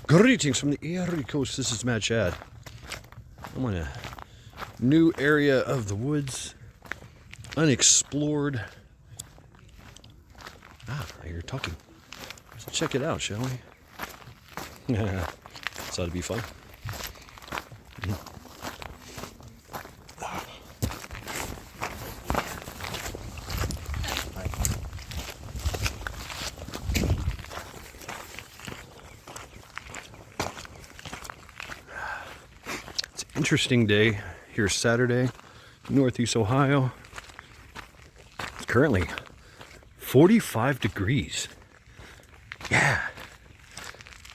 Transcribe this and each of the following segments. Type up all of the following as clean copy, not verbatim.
Greetings from the Erie Coast. This is Mad Chad. I'm on a new area of the woods, unexplored. I hear talking. Let's check it out, shall we? This ought to be fun. Interesting day here Saturday, Northeast Ohio. It's currently 45 degrees. Yeah,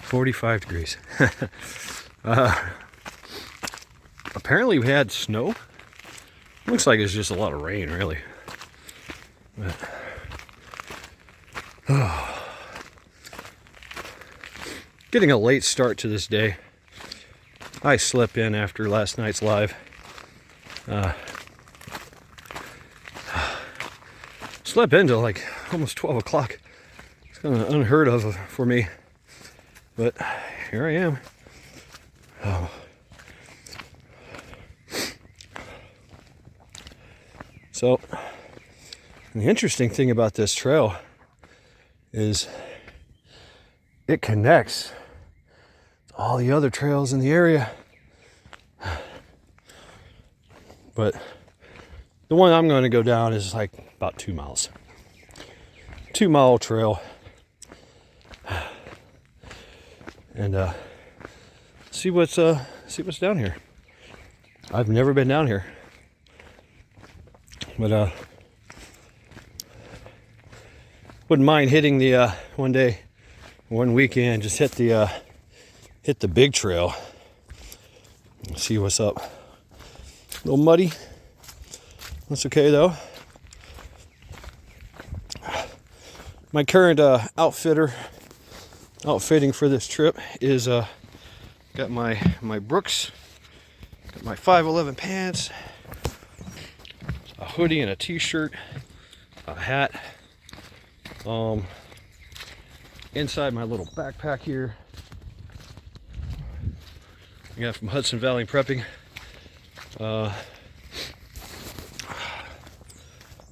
45 degrees. Apparently we had snow. Looks like it's just a lot of rain, really. But, getting a late start to this day. I slept in after last night's live. Slept in till like almost 12 o'clock. It's kind of unheard of for me. But here I am. Oh. So, the interesting thing about this trail is it connects all the other trails in the area, but the one I'm going to go down is like about 2 miles. 2-mile trail, and see what's down here. I've never been down here, but wouldn't mind hitting the one weekend, just hit the big trail. See what's up. A little muddy. That's okay though. My current outfitting for this trip is got my Brooks, got my 511 pants, a hoodie and a t-shirt, a hat. Inside my little backpack here, I got from Hudson Valley Prepping.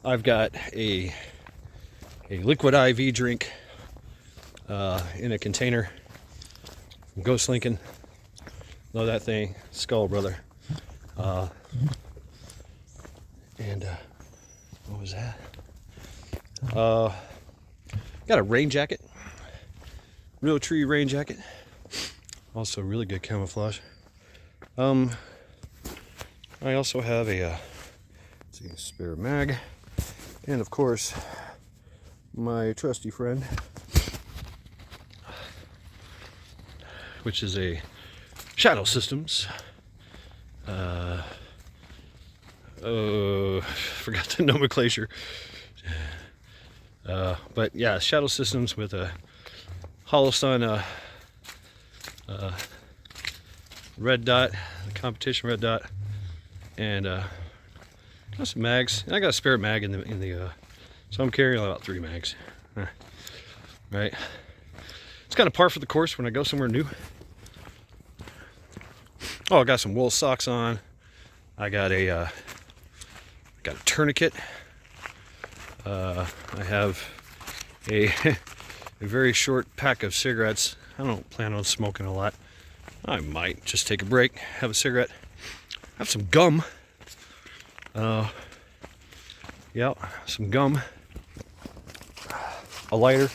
I've got a liquid IV drink in a container from Ghost Lincoln. Love that thing. Skull, brother. And what was that? Got a rain jacket. Real tree rain jacket. Also really good camouflage. I also have a spare mag, and of course my trusty friend, which is a Shadow Systems. Forgot the nomenclature. But yeah, Shadow Systems with a Holosun red dot, the competition red dot, and got some mags. And I got a spare mag in the so I'm carrying about 3 mags. Right, it's kind of par for the course when I go somewhere new. Oh, I got some wool socks on. I got a tourniquet. I have a very short pack of cigarettes. I don't plan on smoking a lot. I might just take a break, have a cigarette. I have some gum. Yeah, some gum. A lighter.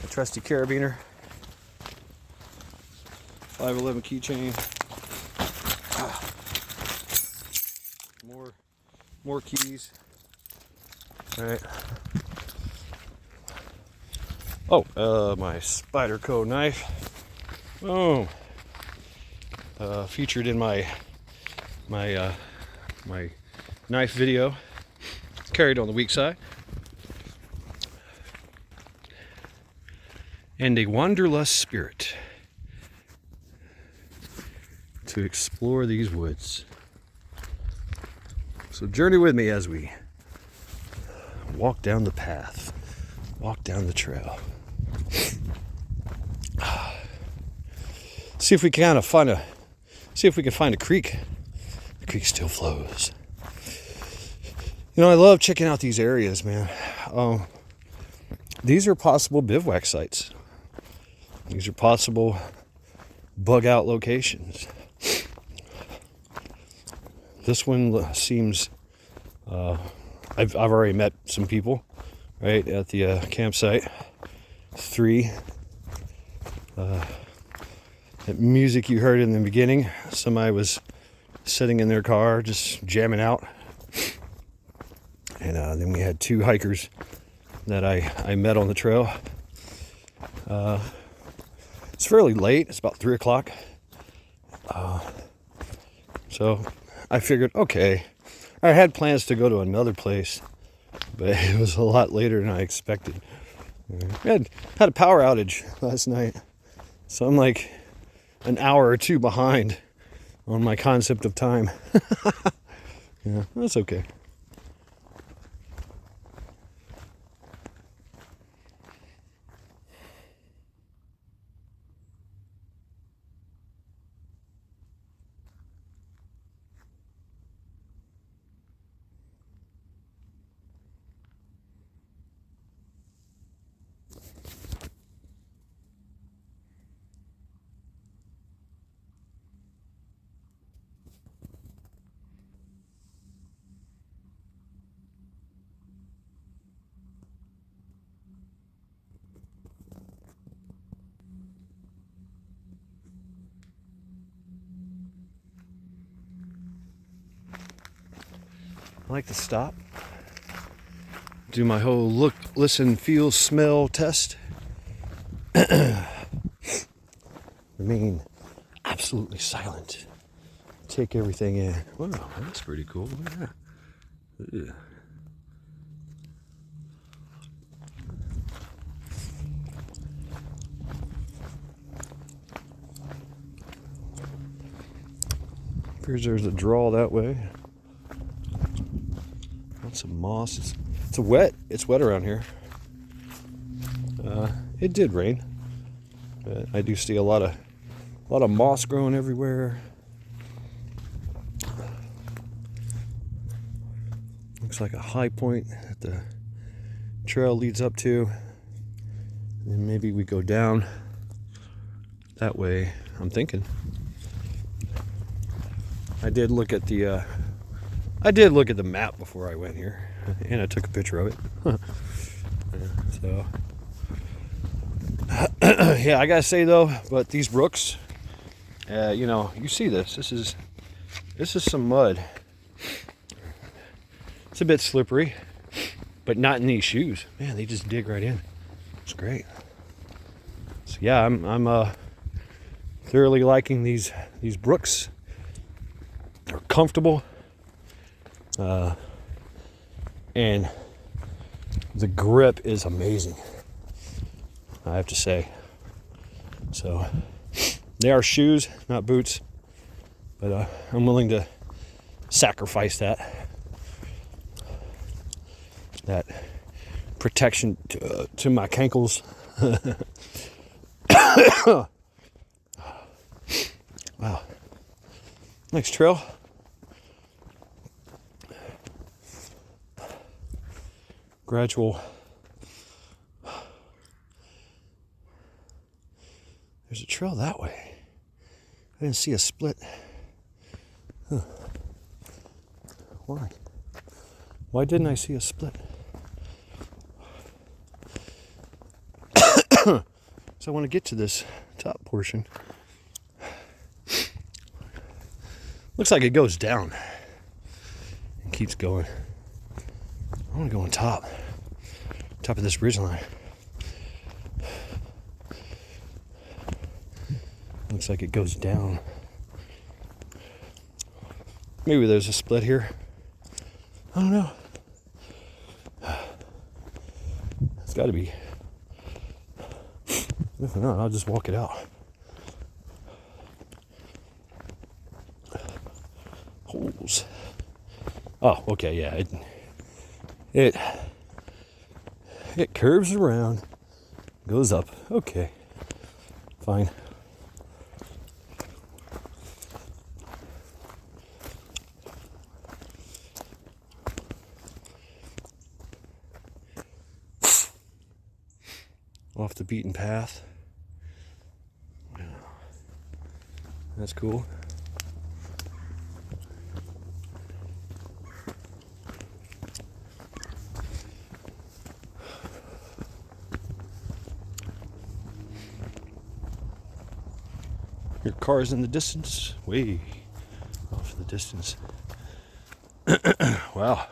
A trusty carabiner. 511 keychain. More keys. All right. Oh, my Spyderco knife. Oh, featured in my knife video. Carried on the weak side. And a wanderlust spirit to explore these woods. So journey with me as we walk down the path, walk down the trail. See if we can find a creek. The creek still flows. I love checking out these areas, man. These are possible bivouac sites. These are possible bug out locations. This one seems, I've already met some people right at the campsite. 3. That music you heard in the beginning, somebody was sitting in their car just jamming out. And then we had 2 hikers that I met on the trail. It's fairly late. It's about 3 o'clock. So I figured, okay, I had plans to go to another place, but it was a lot later than I expected. We had a power outage last night, so I'm like an hour or 2 behind on my concept of time. Yeah, that's okay. I like to stop, do my whole look, listen, feel, smell test. Remain absolutely silent. Take everything in. Wow, that's pretty cool. Look at that. Ugh. Appears there's a draw that way. Some moss. It's wet. It's wet around here. It did rain. But I do see a lot of moss growing everywhere. Looks like a high point that the trail leads up to. And maybe we go down that way. I'm thinking. I did look at the map before I went here, and I took a picture of it. So, yeah, I gotta say though, but these brooks, you see this. This is some mud. It's a bit slippery, but not in these shoes. Man, they just dig right in. It's great. So yeah, I'm thoroughly liking these brooks. They're comfortable. And the grip is amazing, I have to say. So they are shoes, not boots, but I'm willing to sacrifice that protection to my cankles. Wow, nice trail. Gradual. There's a trail that way. I didn't see a split. Huh. Why? Why didn't I see a split? So I want to get to this top portion. Looks like it goes down and keeps going. I want to go on top of this ridgeline. Looks like it goes down. Maybe there's a split here. I don't know. It's got to be. If not, I'll just walk it out. Holes. Oh, okay, yeah. It curves around, goes up. Okay, fine. off the beaten path. That's cool. Your car's in the distance, way off in the distance. Wow.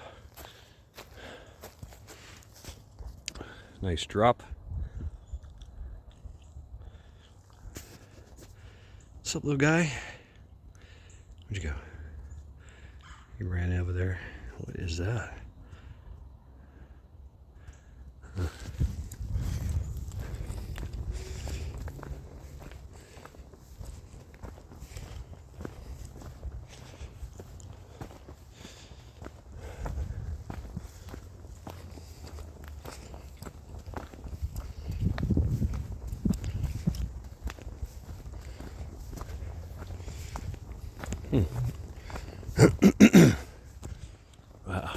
Nice drop. What's up, little guy? Where'd you go? He ran over there. What is that? Huh. Wow.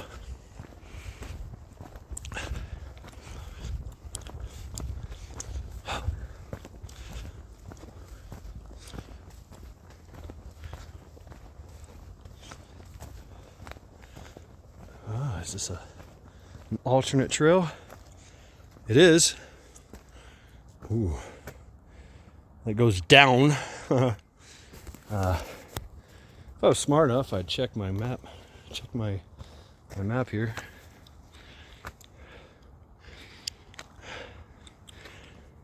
Oh, is this an alternate trail? It is. Ooh. It goes down. If I was smart enough, I'd check my map. Check my map here. I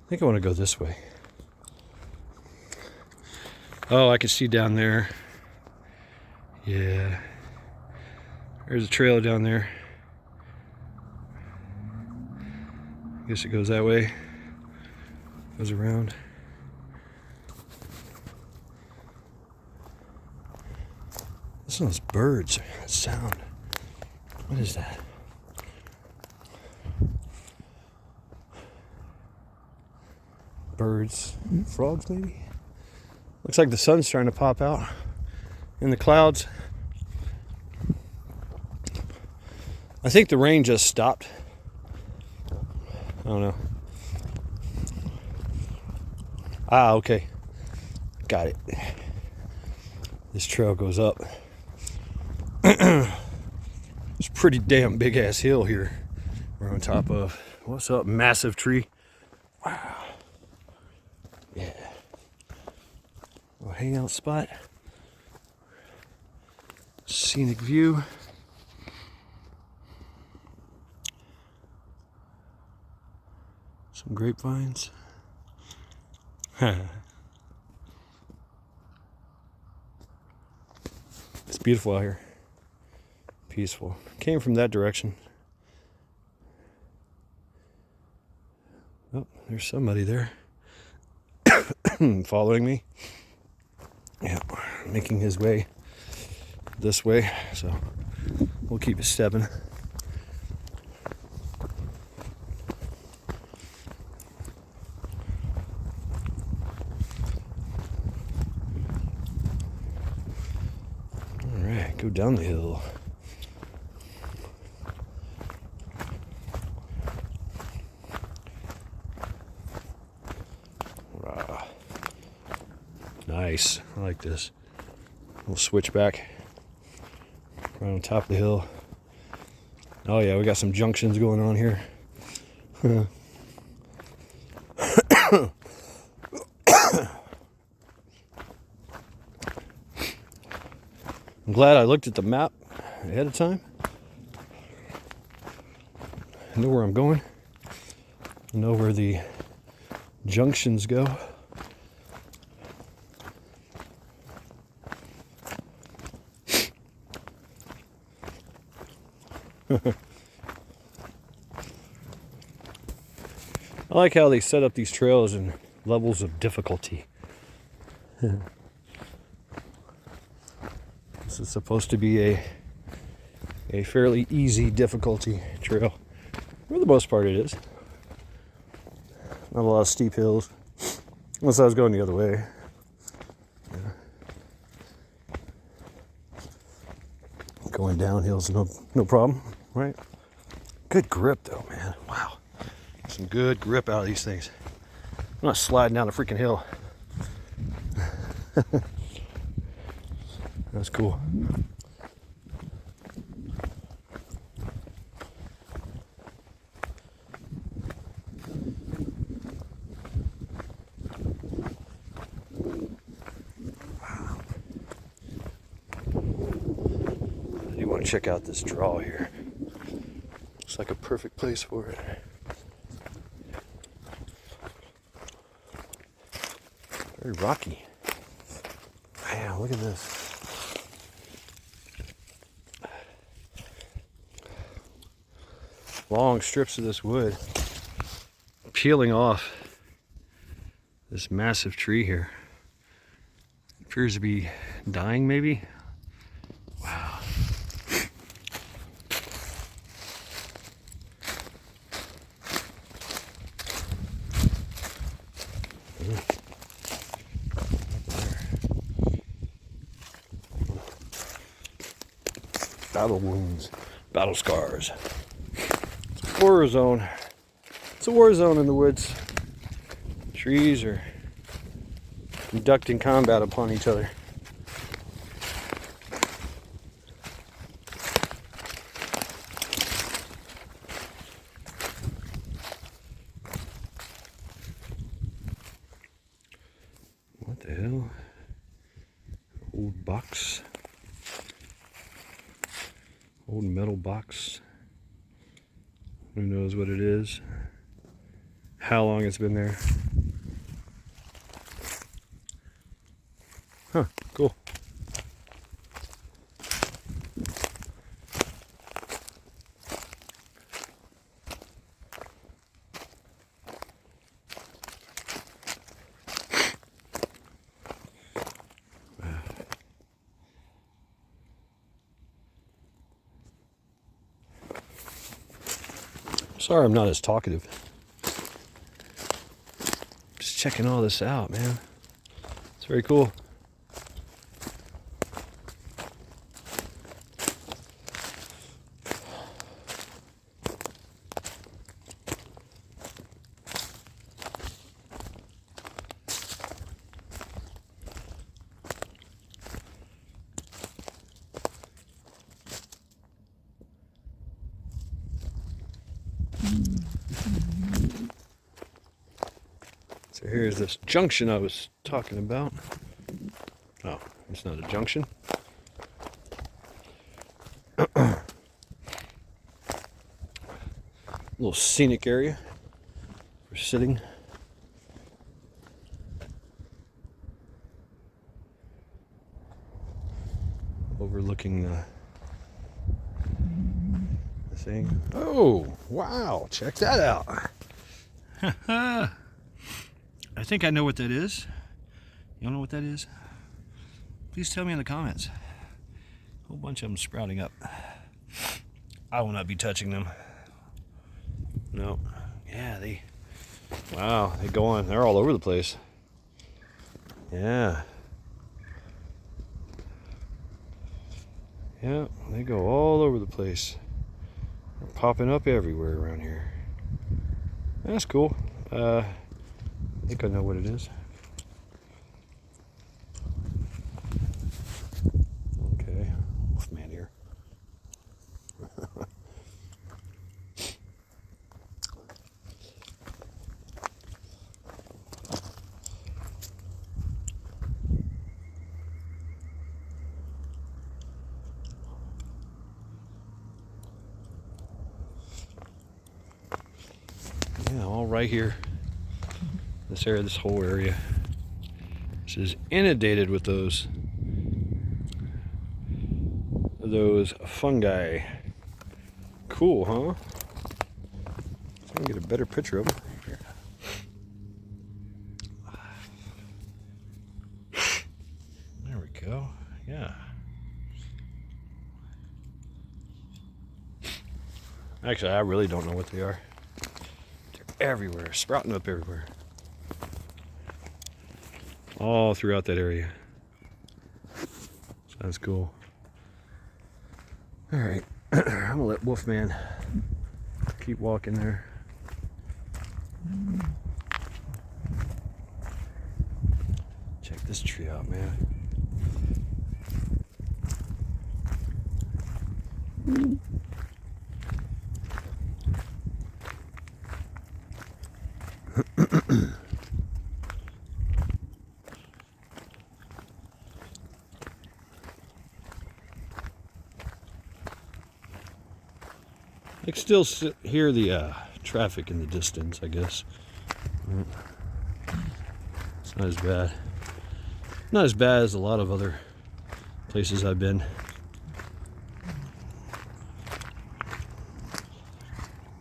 think I want to go this way. Oh, I can see down there. Yeah. There's a trail down there. I guess it goes that way. Goes around. Listen to those birds. That sound. What is that? Birds. Frogs, maybe? Looks like the sun's trying to pop out in the clouds. I think the rain just stopped. I don't know. Ah, okay. Got it. This trail goes up. It's a pretty damn big ass hill here we're on top of. What's up? Massive tree. Wow. Yeah. Little hangout spot. Scenic view. Some grapevines. It's beautiful out here. Peaceful. Came from that direction. Oh, there's somebody there. Following me. Yeah, making his way this way. So we'll keep it stepping. Alright, go down the hill. Nice. I like this. We'll switch back right on top of the hill. Oh yeah, we got some junctions going on here. I'm glad I looked at the map ahead of time. I know where I'm going. I know where the junctions go. I like how they set up these trails in levels of difficulty. This is supposed to be a fairly easy difficulty trail. For the most part it is. Not a lot of steep hills. Unless I was going the other way. Yeah. Going downhill's no problem, right? Good grip though, man. Wow. some good grip out of these things. I'm not sliding down a freaking hill. That's cool. You want to check out this draw here. Looks like a perfect place for it. Very rocky. Man, look at this. Long strips of this wood peeling off this massive tree here. Appears to be dying, maybe. Wow. Battle wounds, battle scars. It's a war zone. It's a war zone in the woods. Trees are conducting combat upon each other. What the hell? Old box. Old metal box. Who knows what it is? How long it's been there? Huh, cool. Sorry I'm not as talkative. Just checking all this out, man. It's very cool. So here's this junction I was talking about. Oh, it's not a junction. Little scenic area for sitting. Overlooking the thing. Oh, wow, check that out. I think I know what that is. You don't know what that is? Please tell me in the comments. A whole bunch of them sprouting up. I will not be touching them. No. Yeah, wow, they go on. They're all over the place. Yeah. Yeah, they go all over the place. They're popping up everywhere around here. That's cool. I think I know what it is. Okay, Wolfman here. Yeah, all right here. This area, this whole area. This is inundated with those fungi. Cool, huh? So I can get a better picture of them. Here. There we go. Yeah. Actually, I really don't know what they are. They're everywhere, sprouting up everywhere. All throughout that area. Sounds cool. Alright, I'm gonna let Wolfman keep walking there. this tree out, man. I can still hear the traffic in the distance, I guess. It's not as bad. Not as bad as a lot of other places I've been.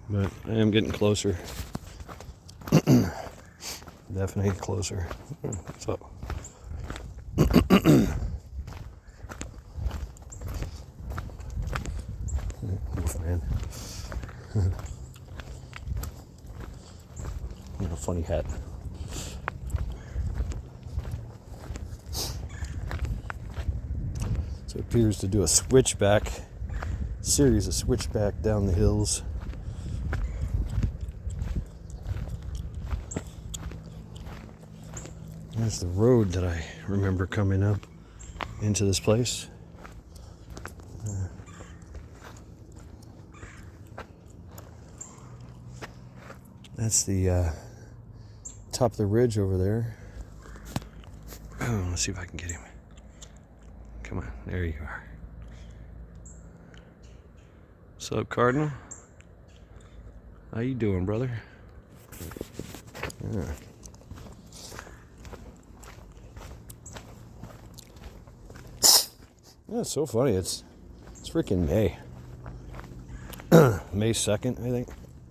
But I am getting closer. Definitely closer. What's up? Wolfman. Funny hat. So it appears to do a switchback, series of switchback down the hills. There's the road that I remember coming up into this place. That's the top of the ridge over there. Oh, let's see if I can get him. Come on, there you are. What's up, Cardinal? How you doing, brother? Yeah. Yeah, it's so funny. It's freaking May. May 2nd, I think.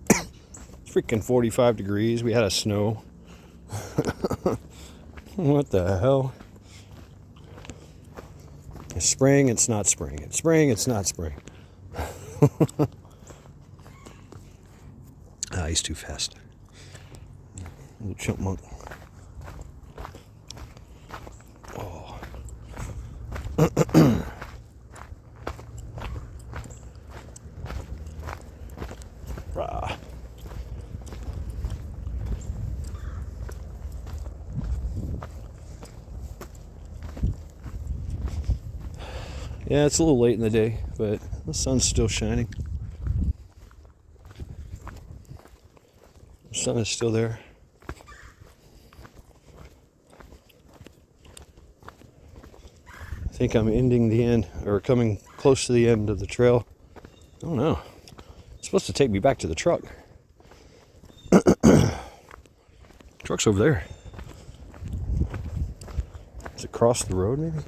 It's freaking 45 degrees. We had a snow. What the hell? It's spring, it's not spring. It's spring, it's not spring. He's too fast. Little chipmunk. Oh. Rah. Yeah, it's a little late in the day, but the sun's still shining. The sun is still there. I think I'm ending the end, or coming close to the end of the trail. I don't know. It's supposed to take me back to the truck. Truck's over there. Is it across the road, maybe?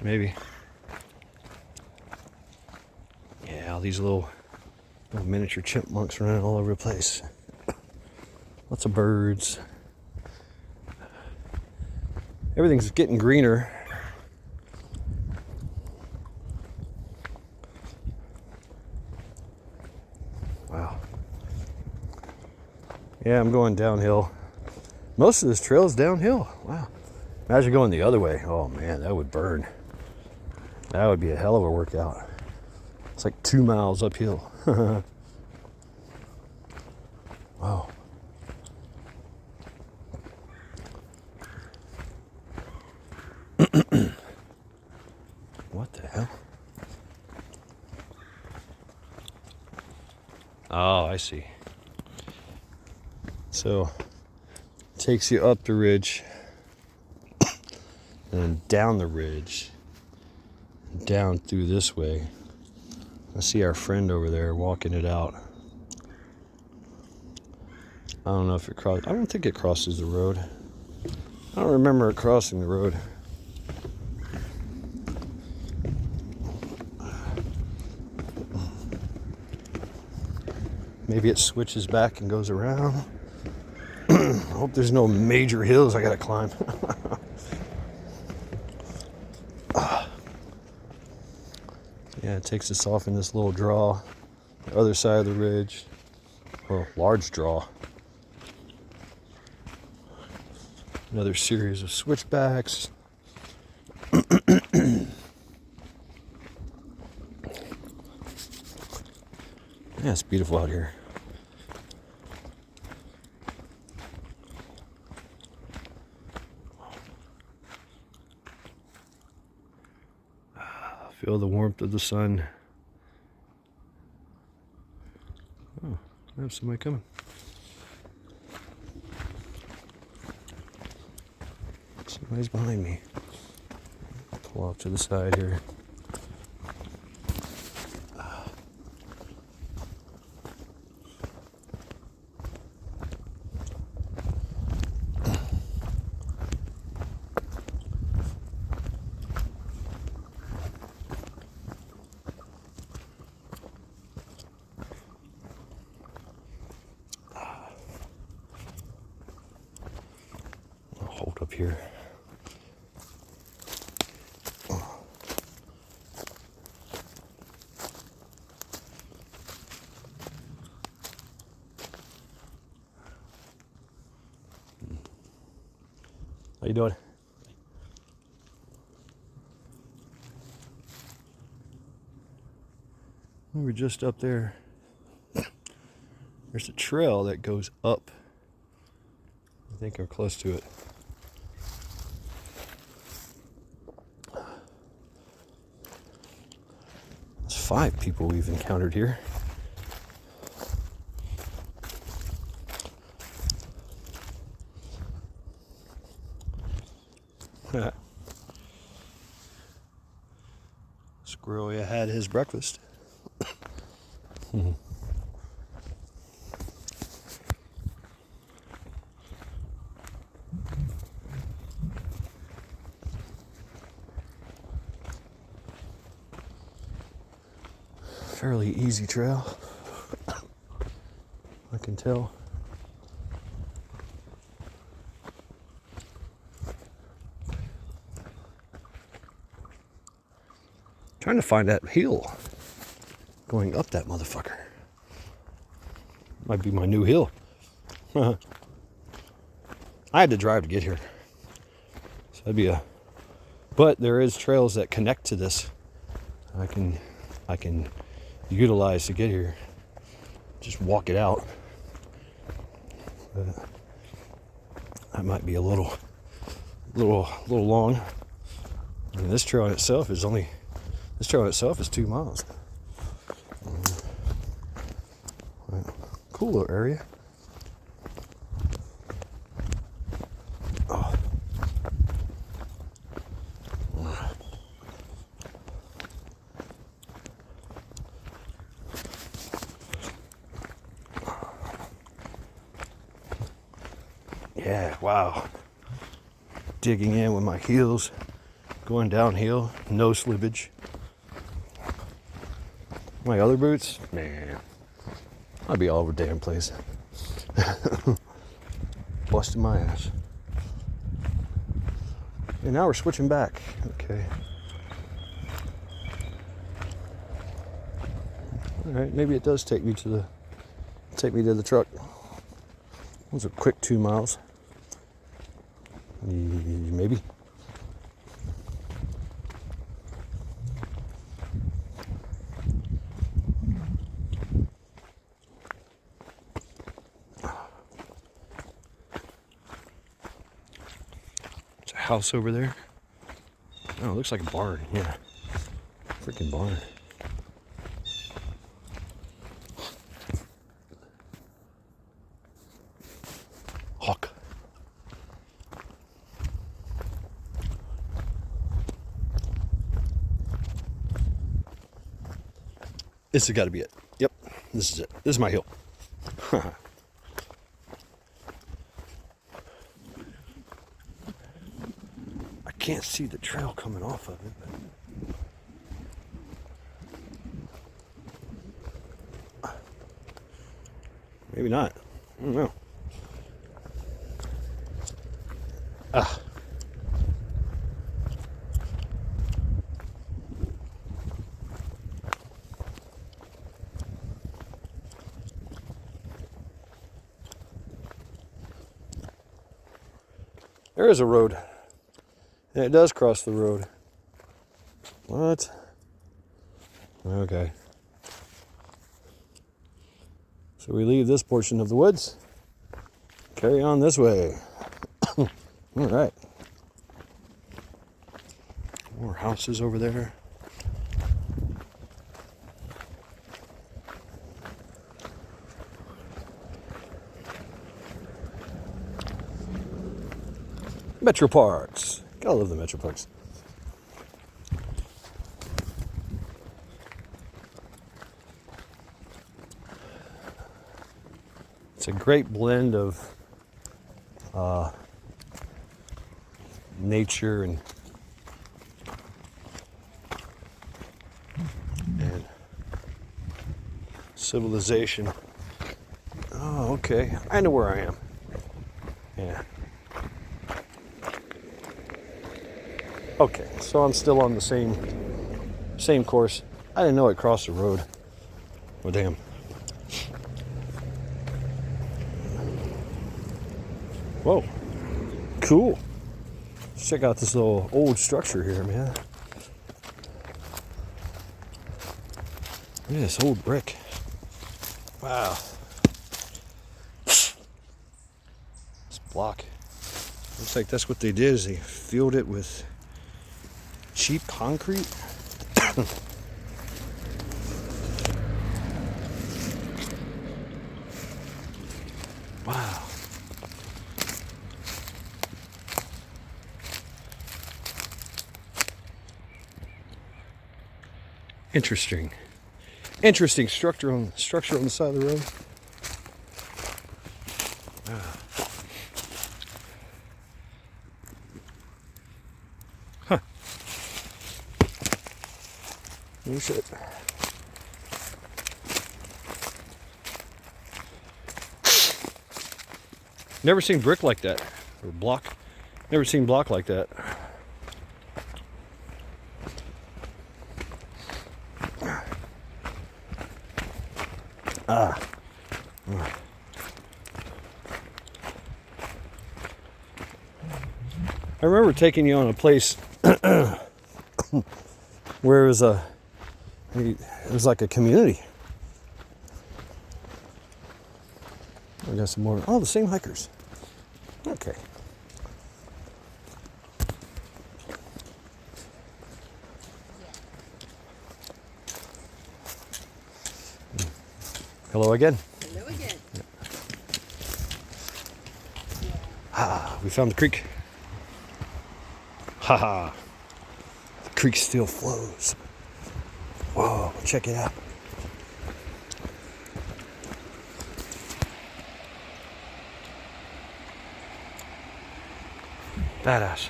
Maybe. Yeah, all these little miniature chipmunks running all over the place. Lots of birds. Everything's getting greener. Wow. Yeah, I'm going downhill. Most of this trail is downhill. Wow. Imagine going the other way. Oh man, that would burn. That would be a hell of a workout. It's like 2 miles uphill. Wow. What the hell? Oh, I see. So, it takes you up the ridge and then down the ridge, down through this way. I see our friend over there walking it out. I don't know if it crosses. I don't think it crosses the road. I don't remember it crossing the road. Maybe it switches back and goes around. I hope there's no major hills I gotta climb. Yeah, it takes us off in this little draw. The other side of the ridge. Well, large draw. Another series of switchbacks. Yeah, it's beautiful out here. Feel the warmth of the sun. Oh, I have somebody coming. Somebody's behind me. Pull off to the side here. I'll hold up here. How you doing? We were just up there. There's a trail that goes up. I think we're close to it. There's 5 people we've encountered here. Squirrel had his breakfast. Fairly easy trail, I can tell. Trying to find that hill going up that motherfucker. Might be my new hill. I had to drive to get here, so that'd be a. But there is trails that connect to this. I can utilize to get here. Just walk it out. But that might be a little long. I mean, this trail in itself is 2 miles. Cool little area. Oh. Yeah, wow. Digging in with my heels, going downhill, no slippage. My other boots, man, I'd be all over the damn place. Busting my ass. And now we're switching back. Okay. All right, maybe it does take me to the truck. It was a quick 2 miles. Maybe. There's a house over there. Oh, it looks like a barn. Yeah. Freaking barn. Hawk. This has got to be it. Yep, this is it. This is my hill. I can't see the trail coming off of it. But maybe not. I don't know. Ah. There is a road. And it does cross the road. What? Okay. So we leave this portion of the woods, carry on this way. All right. More houses over there. Metro Parks. Gotta love the Metro Parks. It's a great blend of nature and civilization. Oh, okay. I know where I am. Yeah. Okay, so I'm still on the same course. I didn't know it crossed the road. Oh, damn. Whoa. Cool. Let's check out this little old structure here, man. Look at this old brick. Wow. This block. Looks like that's what they did, is they filled it with cheap concrete. Wow. Interesting. Interesting structure on the side of the road. Ah. Huh. Oh shit. Never seen brick like that. Or block. Never seen block like that. Ah. I remember taking you on a place where it was like a community. I got some more. Oh, the same hikers. Okay. Hello again. Hello again. Yeah. Ah, we found the creek. Haha. The creek still flows. Whoa, check it out. Badass.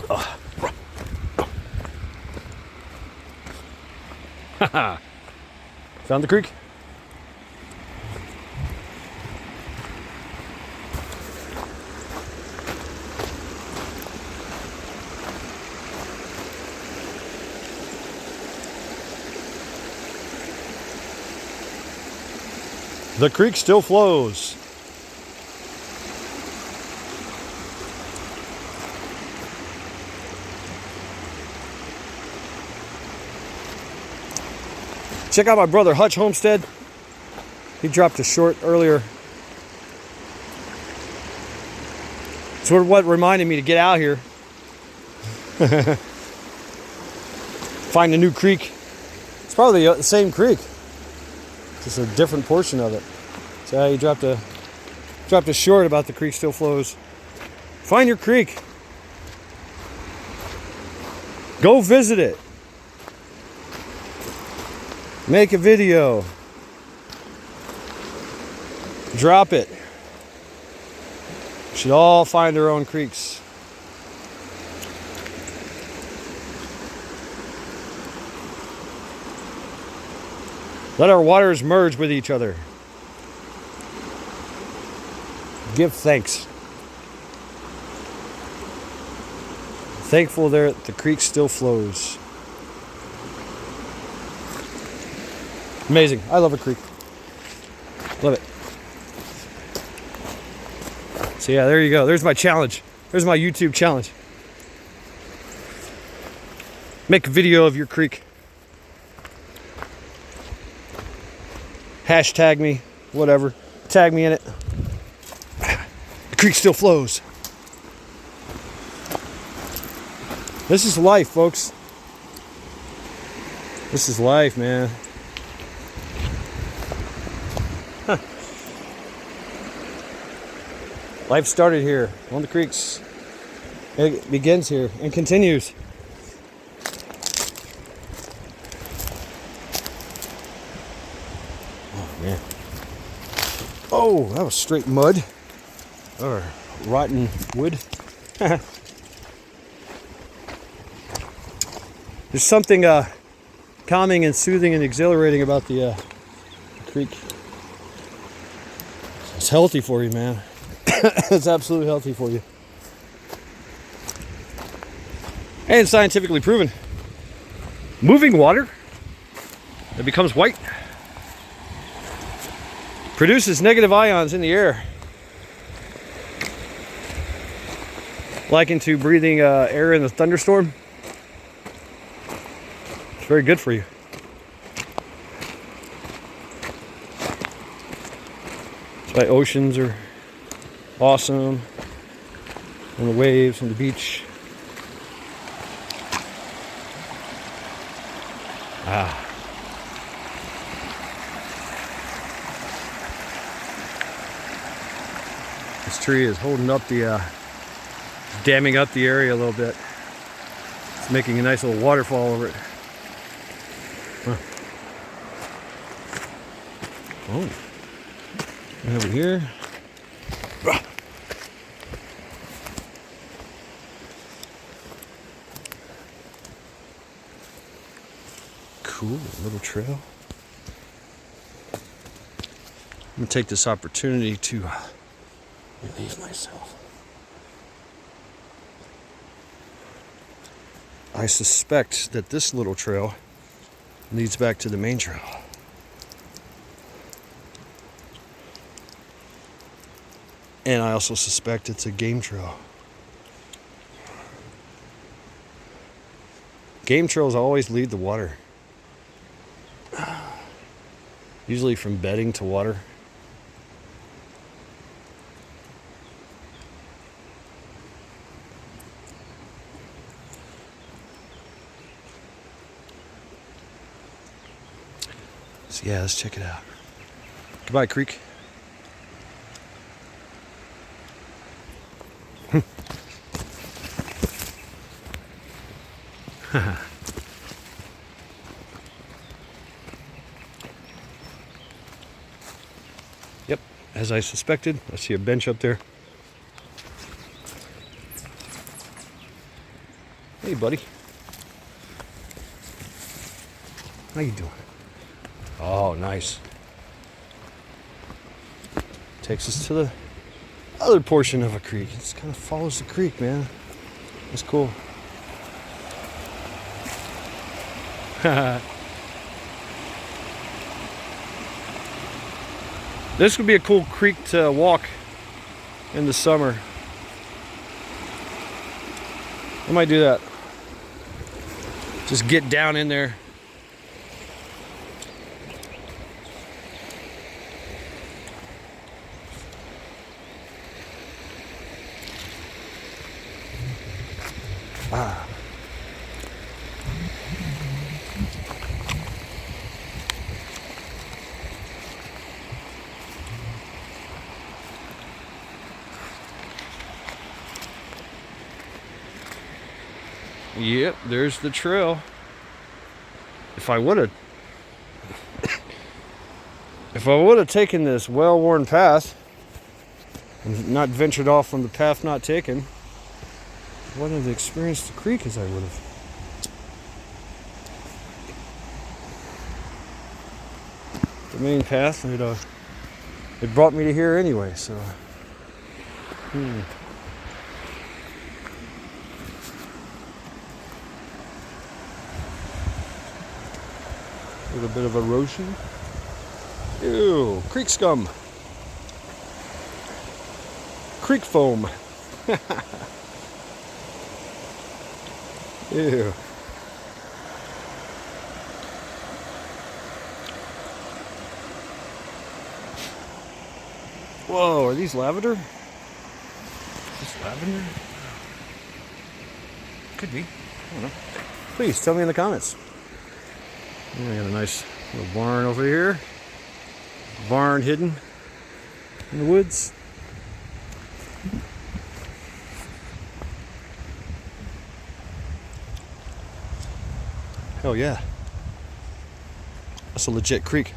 Haha. Found the creek. The creek still flows. Check out my brother Hutch Homestead. He dropped a short earlier. It's what reminded me to get out here. Find a new creek. It's probably the same creek, just a different portion of it. So he dropped a short about the creek still flows. Find your creek. Go visit it. Make a video. Drop it. We should all find our own creeks. Let our waters merge with each other. Give thanks. Thankful there the creek still flows. Amazing. I love a creek. Love it. So yeah, there you go. There's my challenge. There's my YouTube challenge. Make a video of your creek. Hashtag me, whatever. Tag me in it. The creek still flows. This is life, folks. This is life, man. Huh. Life started here on the creeks. It begins here and continues. Oh, man. Oh, that was straight mud. Or rotten wood. There's something calming and soothing and exhilarating about the creek. It's healthy for you, man. It's absolutely healthy for you. And scientifically proven. Moving water that becomes white produces negative ions in the air, likened to breathing air in a thunderstorm. It's very good for you. That's why oceans are awesome, and the waves and the beach. This tree is holding up the, damming up the area a little bit. It's making a nice little waterfall over it. Huh. Oh, and over here. Cool little trail. I'm gonna take this opportunity to relieve myself. I suspect that this little trail leads back to the main trail. And I also suspect it's a game trail. Game trails always lead the water. Usually from bedding to water. So yeah, let's check it out. Goodbye, creek. Yep, as I suspected, I see a bench up there. Hey, buddy. How you doing? Oh, nice. Takes us to the other portion of a creek. It just kind of follows the creek, man. It's cool. This would be a cool creek to walk in the summer. I might do that. Just get down in there. Ah. Yep, there's the trail. If I would have taken this well-worn path and not ventured off from the path not taken, I wouldn't have experienced the creek as I would have. The main path, it brought me to here anyway, so. A little bit of erosion. Ew, creek scum. Creek foam. Ew. Whoa, are these lavender? Is this lavender? Could be. I don't know. Please tell me in the comments. Yeah, I got a nice little barn over here. Barn hidden in the woods. Hell yeah. That's a legit creek.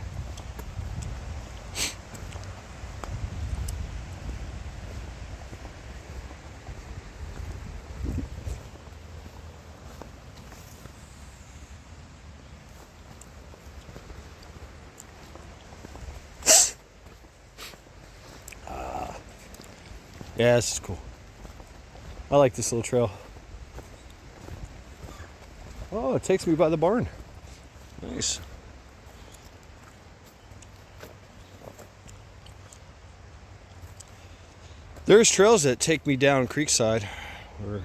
Yeah, this is cool. I like this little trail. Oh, it takes me by the barn. Nice. There's trails that take me down Creekside, or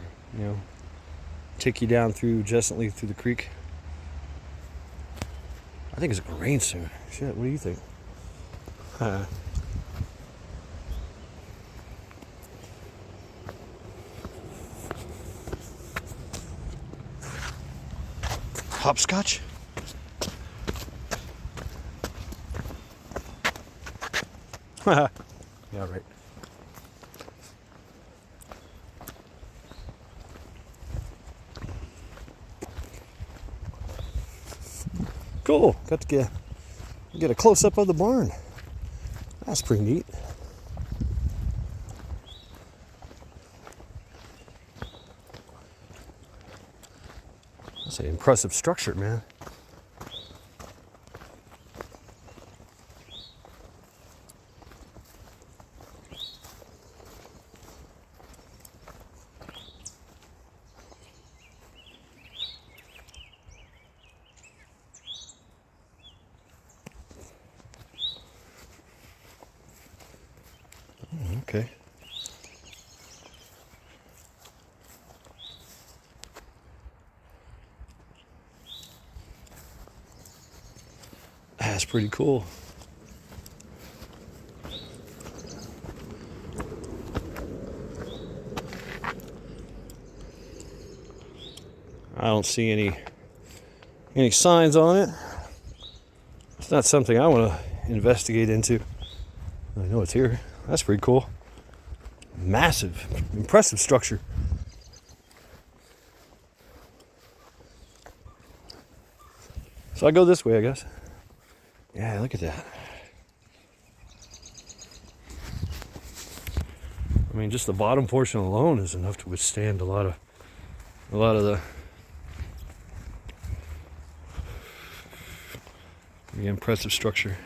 take you down through Jessentley through the creek. I think it's gonna rain soon. Shit, what do you think? Hopscotch? Yeah, right. Cool. Got to get a close up of the barn. That's pretty neat. That's an impressive structure, man. Okay. That's pretty cool. I don't see any signs on it. It's not something I want to investigate into. I know it's here. That's pretty cool. Massive, impressive structure. So I go this way, I guess. Yeah, look at that. I mean, just the bottom portion alone is enough to withstand a lot of the impressive structure.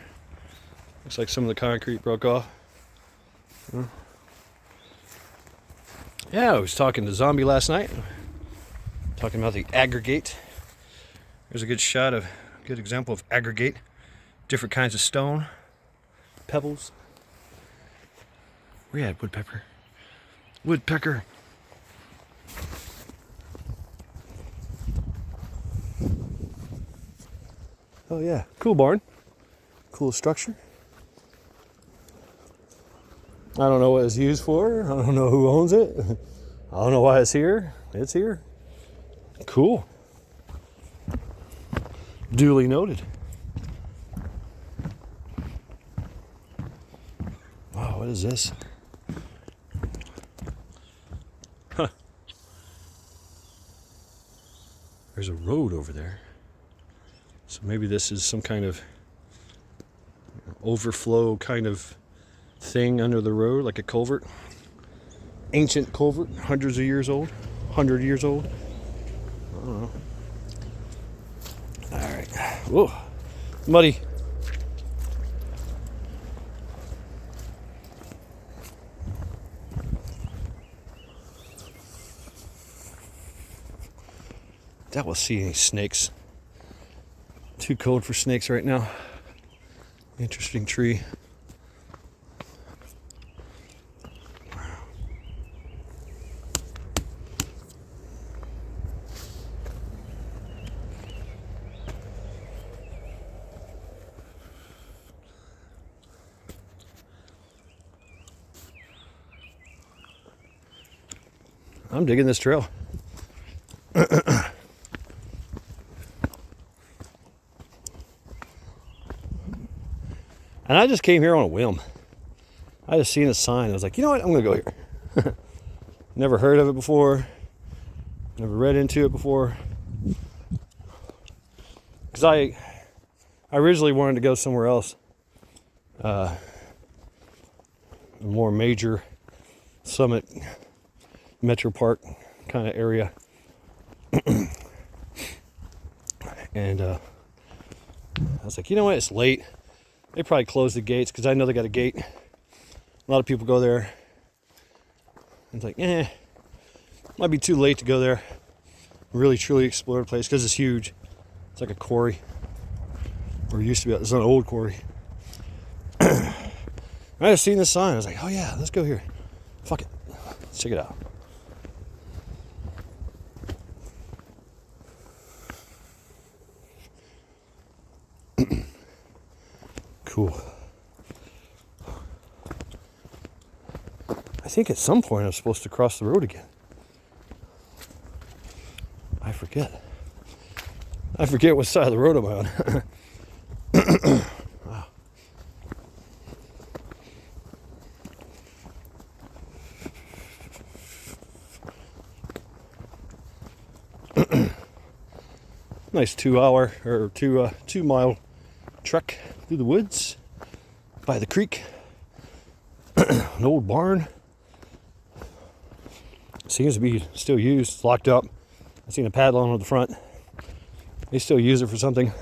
Looks like some of the concrete broke off. Yeah, I was talking to Zombie last night, talking about the aggregate. There's a good good example of aggregate. Different kinds of stone, pebbles. Where you at, woodpecker? Woodpecker. Oh yeah, cool barn. Cool structure. I don't know what it's used for. I don't know who owns it. I don't know why it's here. It's here. Cool. Duly noted. Wow, what is this? Huh. There's a road over there. So maybe this is some kind of overflow kind of thing under the road, like a culvert. Ancient culvert, hundreds of years old, 100 years old. I don't know. All right. Whoa, muddy. Doubt we'll see any snakes. Too cold for snakes right now. Interesting tree. I'm digging this trail. And I just came here on a whim. I just seen a sign. I was like, you know what? I'm going to go here. Never heard of it before. Never read into it before. Because I originally wanted to go somewhere else. A more major Summit Metro Park kind of area. And I was like, you know what? It's late. They probably closed the gates because I know they got a gate. A lot of people go there. It's like, might be too late to go there. Really, truly explore the place because it's huge. It's like a quarry. Or it used to be. It's an old quarry. I just seen this sign. I was like, oh yeah, let's go here. Fuck it. Let's check it out. Cool. I think at some point I'm supposed to cross the road again. I forget. I forget what side of the road I'm on. Wow. Nice 2 hour or 2 mile trek through the woods by the creek. An old barn. Seems to be still used. It's locked up. I've seen a padlock on the front. They still use it for something.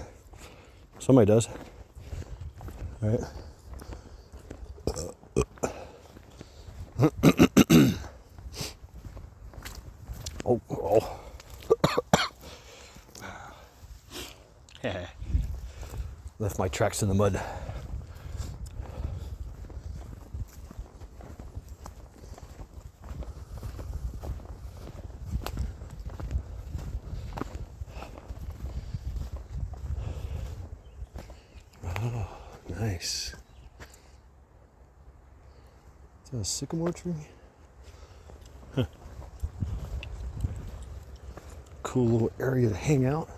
Somebody does. All right. Oh. Left my tracks in the mud. Oh, nice. Is that a sycamore tree? Huh. Cool little area to hang out.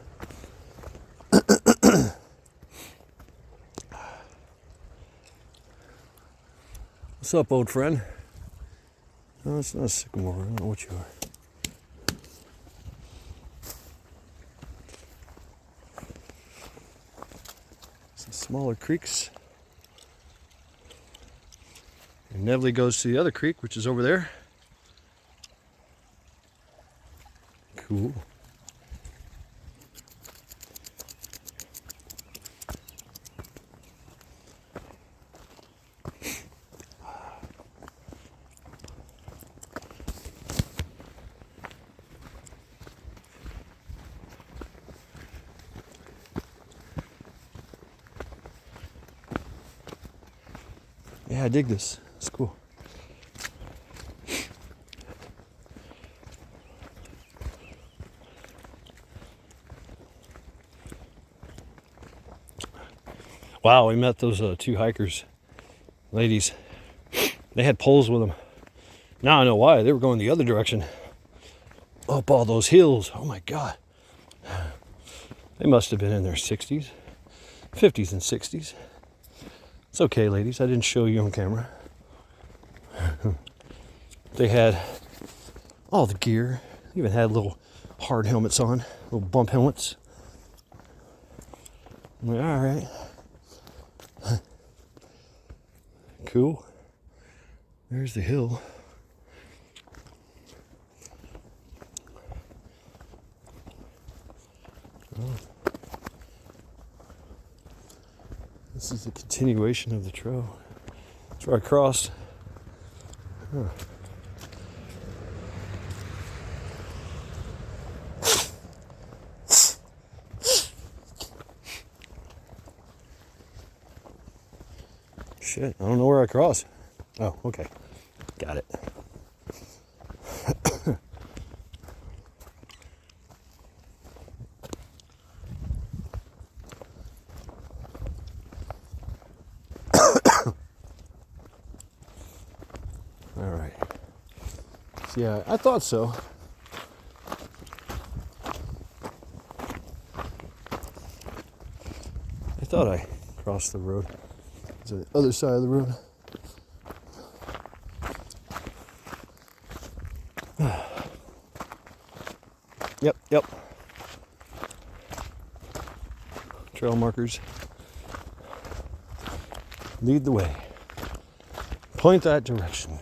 What's up, old friend? No, it's not a sycamore. I don't know what you are. Some smaller creeks. And Neville goes to the other creek, which is over there. Cool. Yeah, I dig this. It's cool. Wow, we met those 2 hikers, ladies. They had poles with them. Now I know why. They were going the other direction. Up all those hills. Oh my God. They must have been in their 60s, 50s and 60s. It's okay, ladies. I didn't show you on camera. They had all the gear. Even had little hard helmets on, little bump helmets. I'm like, all right. Cool. There's the hill. Oh. This is the continuation of the trail. That's where I crossed. Huh. Shit, I don't know where I crossed. Oh, okay. Got it. All right. Yeah, I thought so. I thought I crossed the road. It's the other side of the road. Yep. Trail markers. Lead the way. Point that direction.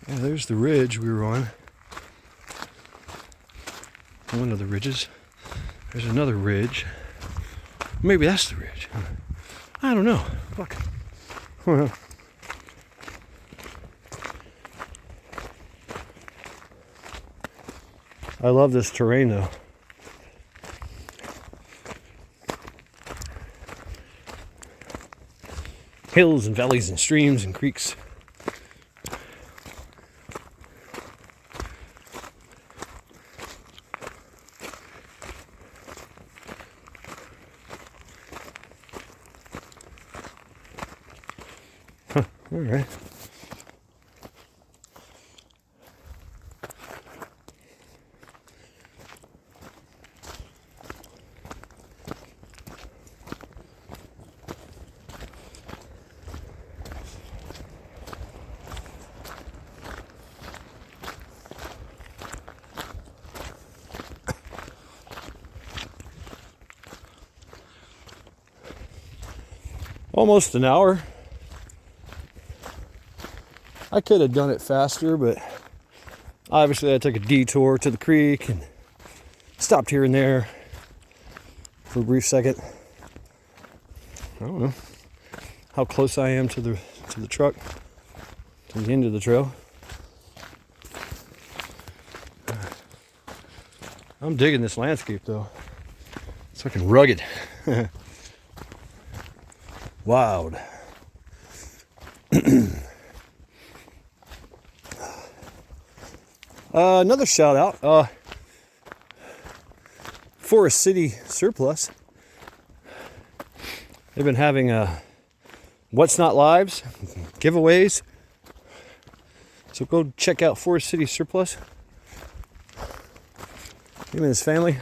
Yeah, there's the ridge we were on. One of the ridges. There's another ridge. Maybe that's the ridge. I don't know. Fuck. I love this terrain though. Hills and valleys and streams and creeks. Huh, all right. Almost an hour. I could have done it faster, but obviously I took a detour to the creek and stopped here and there for a brief second. I don't know how close I am to the truck, to the end of the trail. I'm digging this landscape though. It's fucking rugged. Wild. Another shout out, Forest City Surplus. They've been having What's Not Lives giveaways. So go check out Forest City Surplus. Him and his family.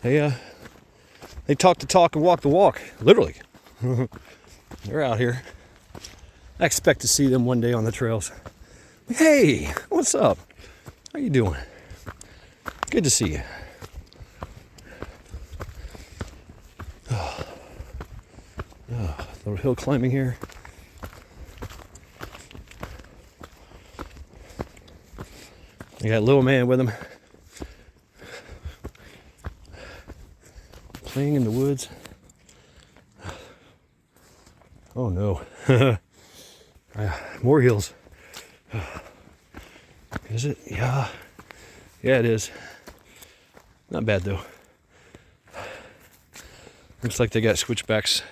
They talk the talk and walk the walk, literally. They're out here. I expect to see them one day on the trails. Hey, what's up? How you doing? Good to see you. Little hill climbing here. I got little man with him. Playing in the woods. Oh no. More hills. Is it? Yeah. Yeah, it is. Not bad though. Looks like they got switchbacks.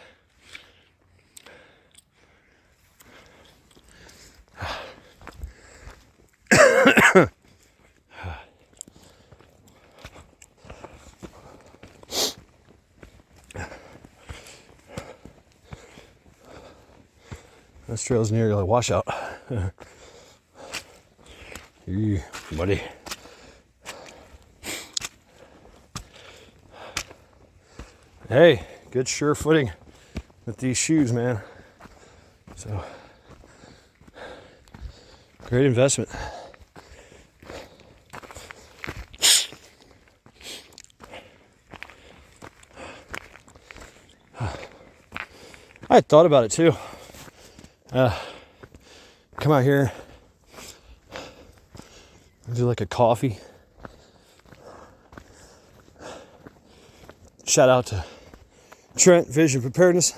This trail's near a washout. Hey, buddy. Hey, good sure footing with these shoes, man. So, great investment. I had thought about it too. Come out here, do like a coffee. Shout out to Trent Vision Preparedness.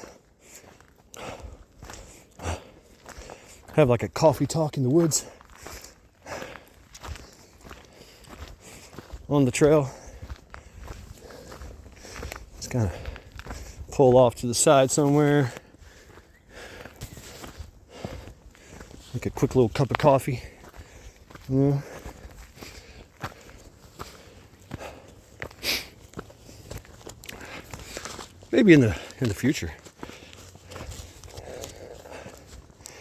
Have like a coffee talk in the woods on the trail. Just kind of pull off to the side somewhere. Make a quick little cup of coffee. Yeah. Maybe in the future.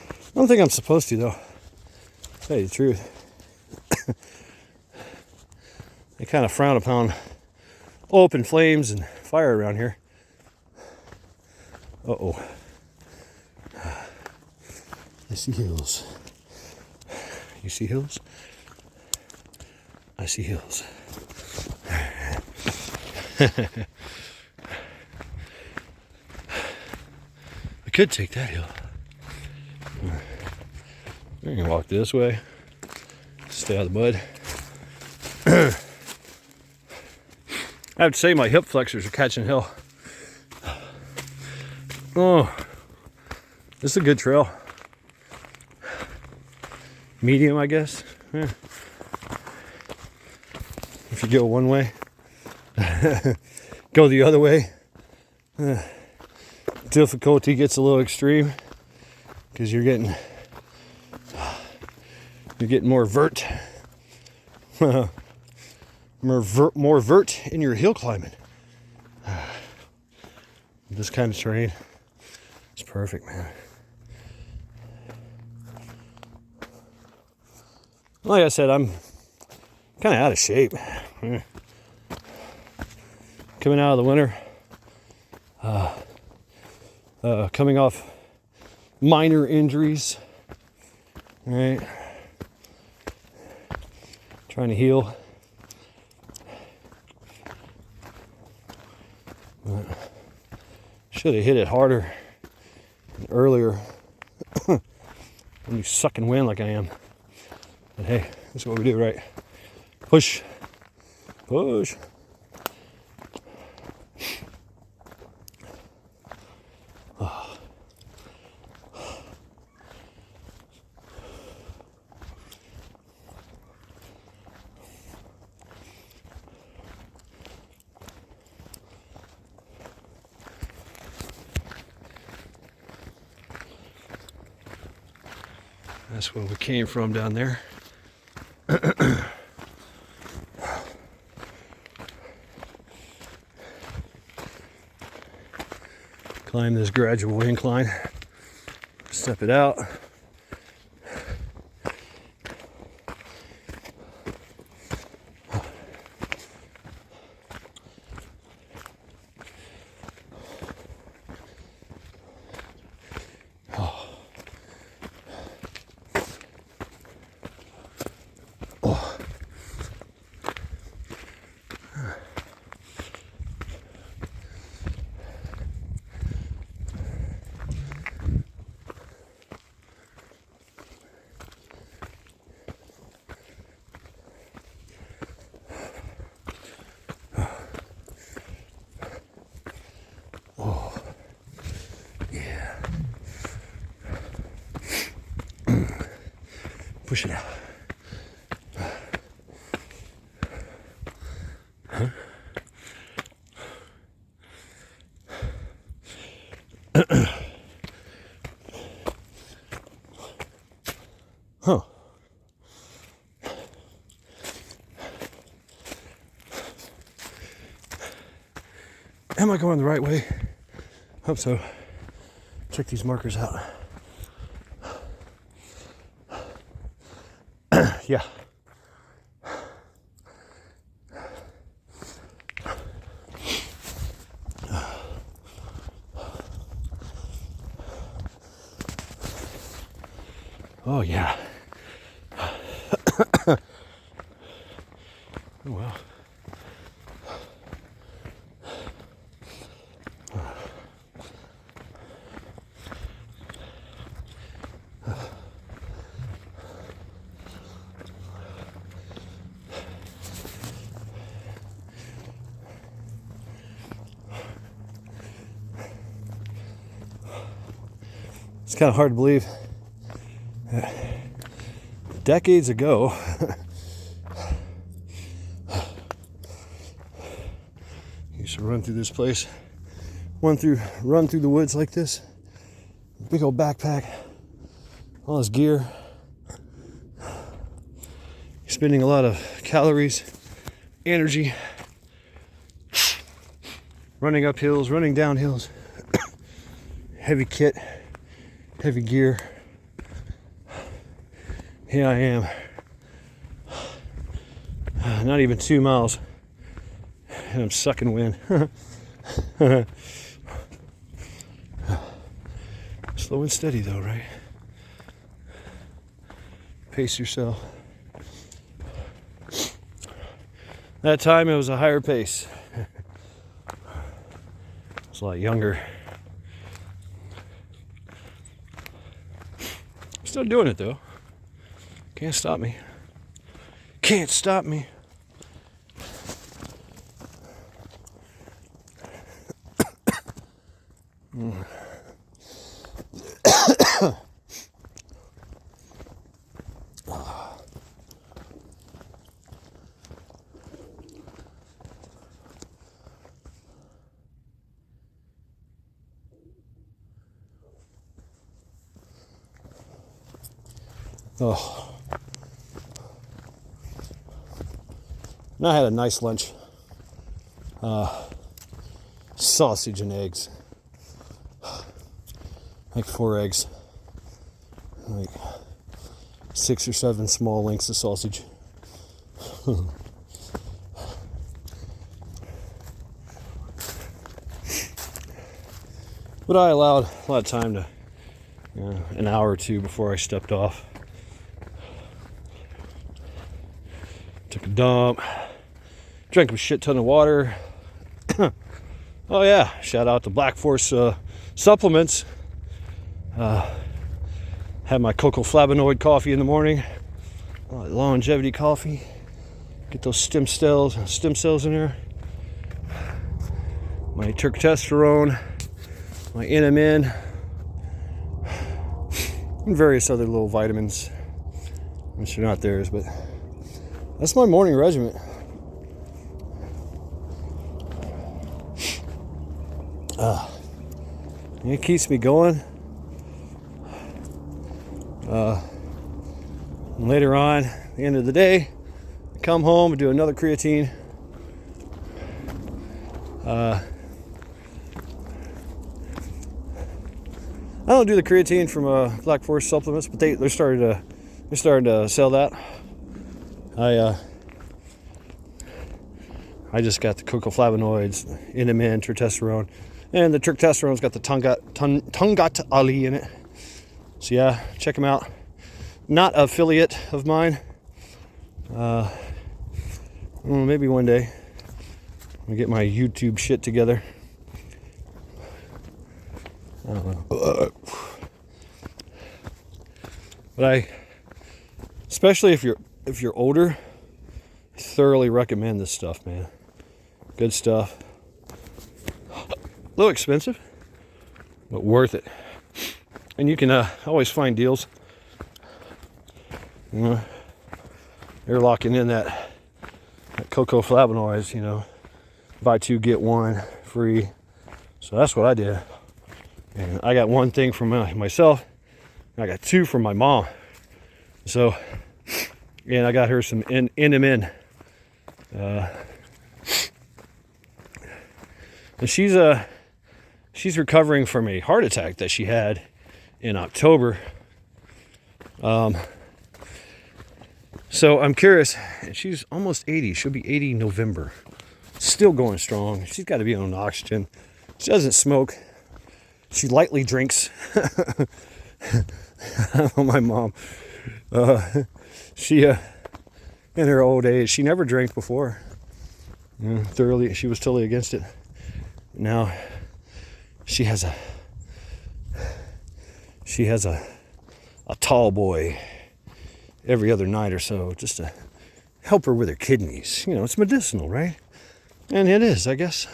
I don't think I'm supposed to, though. To tell you the truth. They kind of frown upon open flames and fire around here. Uh-oh. I see hills. You see hills? I see hills. I could take that hill. I can walk this way. Stay out of the mud. I have to say my hip flexors are catching hell. Oh, this is a good trail. Medium, I guess. Yeah. If you go one way, go the other way. Difficulty gets a little extreme because you're getting more vert. More vert in your hill climbing. This kind of terrain is perfect, man. Like I said, I'm kind of out of shape. Coming out of the winter, coming off minor injuries, right? Trying to heal. Should have hit it harder and earlier when you sucking wind like I am. But hey, that's what we do, right? Push. Push. Oh. That's where we came from down there. Climb this gradual incline, step it out. Push it out. Huh? Huh. Am I going the right way? Hope so. Check these markers out. Yeah. Oh yeah. Oh well. It's kind of hard to believe. Decades ago, used to run through this place, run through the woods like this. Big old backpack, all this gear. Spending a lot of calories, energy, running up hills, running down hills, heavy kit, heavy gear. Here I am, not even 2 miles, and I'm sucking wind. Slow and steady though, right? Pace yourself. That time it was a higher pace. I was a lot younger. Still doing it though. Can't stop me. Can't stop me. Oh. And I had a nice lunch. Sausage and eggs. Like 4 eggs. Like 6 or 7 small links of sausage. But I allowed a lot of time to, an hour or two before I stepped off. Took a dump, drank a shit ton of water. Oh yeah, shout out to Black Force supplements. Had my cocoa flavonoid coffee in the morning, longevity coffee. Get those stem cells in there. My testosterone, my NMN, and various other little vitamins, which are not theirs, but that's my morning regimen. It keeps me going. And later on, at the end of the day, I come home and do another creatine. I don't do the creatine from Black Forest Supplements, but they're starting to sell that. I just got the cocoa flavonoids, NMN, testosterone, and the testosterone's got the Tungat Ali in it. So yeah, check them out. Not an affiliate of mine. Maybe one day I'll get my YouTube shit together. I don't know. But especially if you're older, I thoroughly recommend this stuff, man. Good stuff. A little expensive, but worth it. And you can always find deals. They're locking in that cocoa flavonoids, buy 2 get 1 free. So that's what I did. And I got 1 thing from myself, and I got 2 from my mom. So, and I got her some NMN. And she's recovering from a heart attack that she had in October. So I'm curious, and she's almost 80. She'll be 80 in November. Still going strong. She's got to be on oxygen. She doesn't smoke. She lightly drinks. My mom, she in her old age, she never drank before. She was totally against it. Now she has a tall boy every other night or so, just to help her with her kidneys. It's medicinal, right? And it is, I guess.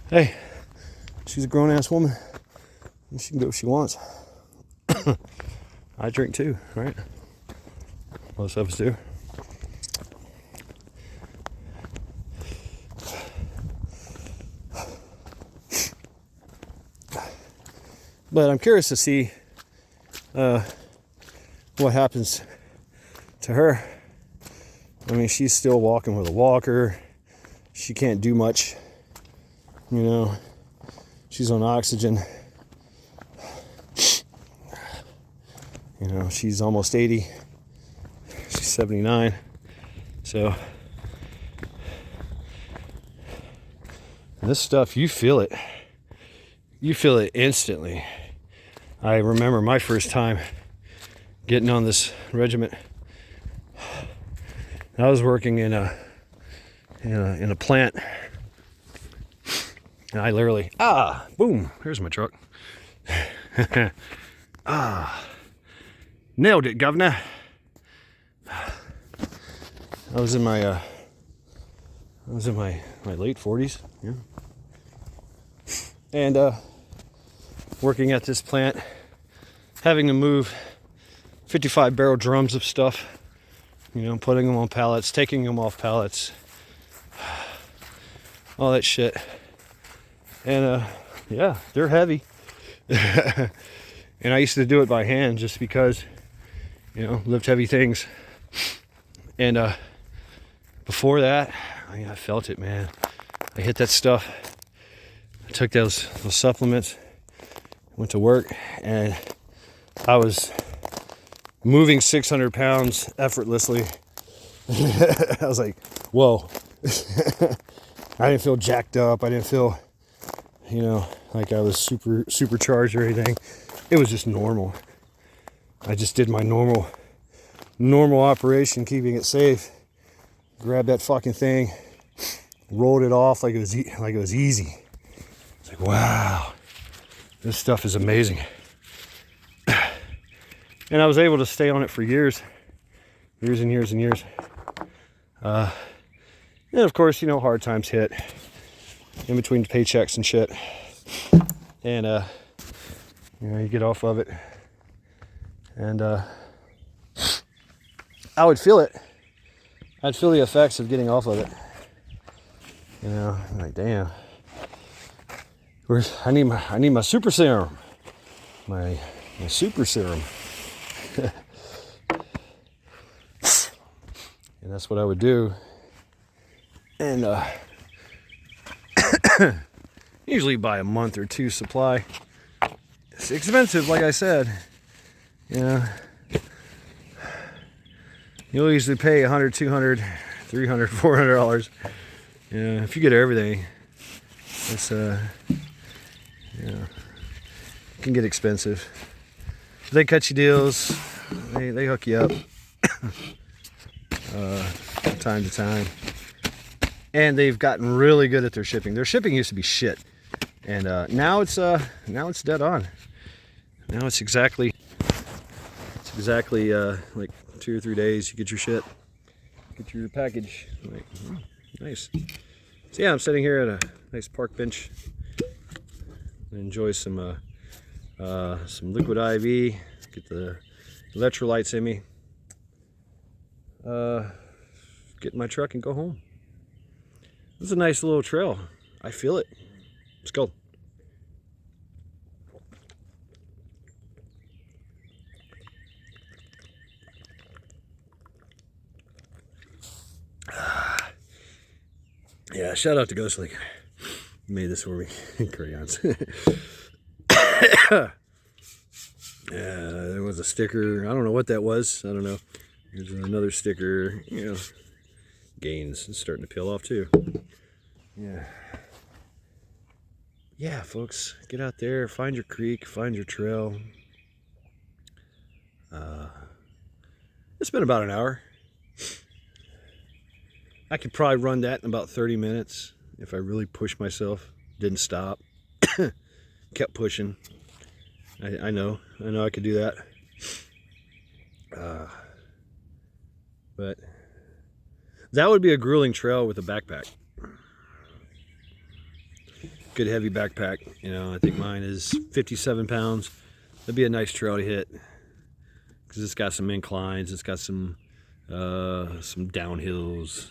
Hey, she's a grown-ass woman, and she can do what she wants. I drink too, right? Most of us do. But I'm curious to see what happens to her. I mean, she's still walking with a walker. She can't do much You know, she's on oxygen. You know, she's almost 80. She's 79. So this stuff, you feel it. You feel it instantly. I remember my first time getting on this regiment. I was working in a plant, and I literally boom, here's my truck. Nailed it, governor. I was in my late 40s, yeah, and working at this plant, having to move 55 barrel drums of stuff, you know, putting them on pallets, taking them off pallets, all that shit. And yeah, they're heavy. And I used to do it by hand just because, you know, lift heavy things. And before that, I felt it, man. I hit that stuff. I took those supplements, went to work, and I was moving 600 pounds effortlessly. I was like, whoa. I didn't feel jacked up. I didn't feel, you know, like I was supercharged or anything. It was just normal. I just did my normal operation, keeping it safe. Grabbed that fucking thing, rolled it off like it was easy. It's like, wow, this stuff is amazing. And I was able to stay on it for years and years and years. And of course, you know, hard times hit in between paychecks and shit. And you know, you get off of it, and I would feel it. I'd feel the effects of getting off of it. You know, I'm like, damn. I need my super serum. My super serum. And that's what I would do. And usually buy a month or two supply. It's expensive, like I said. You know, you'll usually pay $100, $200, $300, $400. You know, if you get everything, it's you know, it can get expensive. They cut you deals. They hook you up from time to time, and they've gotten really good at their shipping. Their shipping used to be shit, and now it's dead on. Now it's exactly like 2 or 3 days. You get your shit, get your package. Like, nice. So yeah, I'm sitting here at a nice park bench. I enjoy some liquid IV. Get the electrolytes in me. Get in my truck and go home. This is a nice little trail. I feel it. Let's go. Yeah, shout out to Ghost Lake. Made this for me. Crayons. Yeah, there was a sticker. I don't know what that was. I don't know. Here's another sticker. You know, Gaines. It's starting to peel off too. Yeah. Yeah, folks. Get out there. Find your creek. Find your trail. It's been about an hour. I could probably run that in about 30 minutes if I really pushed myself. Didn't stop. Kept pushing. I know I could do that. But that would be a grueling trail with a backpack. Good heavy backpack. You know, I think mine is 57 pounds. That'd be a nice trail to hit because it's got some inclines. It's got some downhills.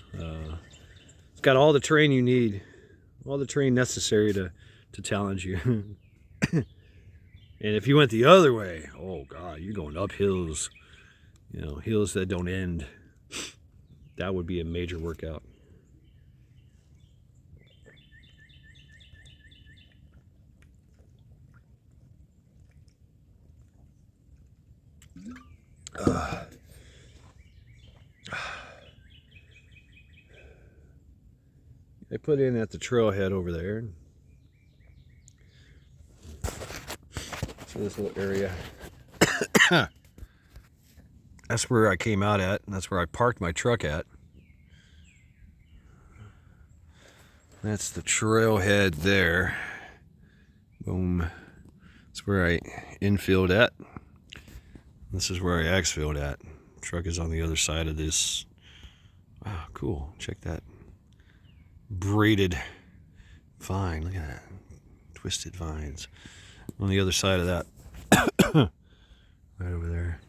It's got all the terrain you need, all the terrain necessary to challenge you. And if you went the other way, oh God, you're going up hills, you know, hills that don't end. That would be a major workout. They put in at the trailhead over there. So this little area. That's where I came out at, and that's where I parked my truck at. That's the trailhead there. Boom. That's where I infilled at. This is where I exfilled at. Truck is on the other side of this. Wow, cool. Check that. Braided vine. Look at that. Twisted vines. On the other side of that. Right over there.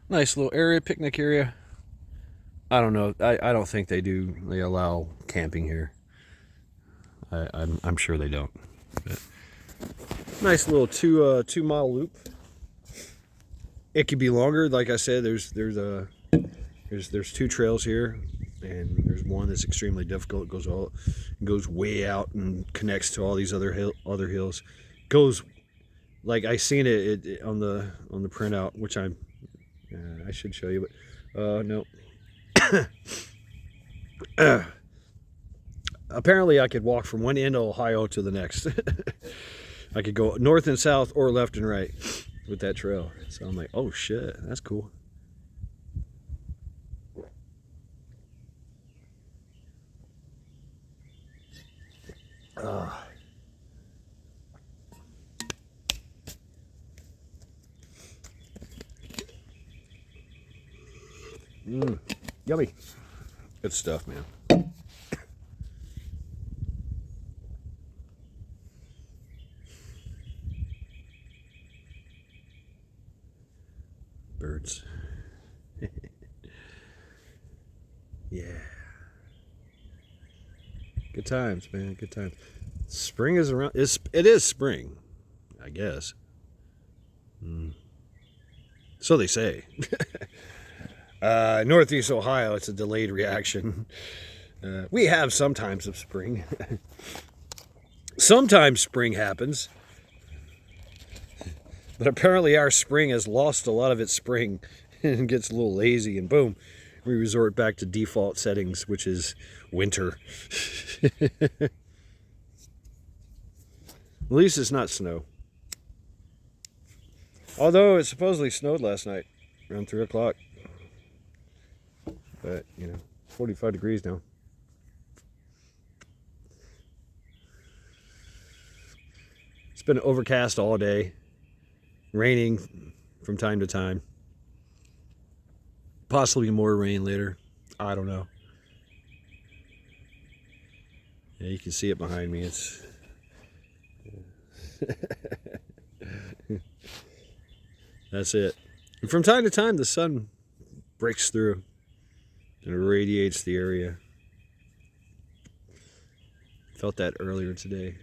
Nice little area, picnic area. I don't know. I don't think they allow camping here. I'm sure they don't. But nice little 2 mile loop. It could be longer. Like I said, there's 2 trails here, and there's one that's extremely difficult. It goes way out and connects to all these other hills. Goes like I seen it on the printout, which I should show you, but no. Apparently I could walk from one end of Ohio to the next. I could go north and south or left and right with that trail. So I'm like, oh shit, that's cool. Yummy. Good stuff, man. Birds. Yeah. Good times, man. Good times. Spring is around. It is spring, I guess. So they say. Northeast Ohio, it's a delayed reaction. We have sometimes of spring. Sometimes spring happens. But apparently our spring has lost a lot of its spring and gets a little lazy, and boom, we resort back to default settings, which is winter. At least it's not snow. Although it supposedly snowed last night around 3 o'clock. But, 45 degrees now. It's been overcast all day. Raining from time to time. Possibly more rain later. I don't know. Yeah, you can see it behind me. It's... That's it. And from time to time, the sun breaks through and irradiates the area. Felt that earlier today.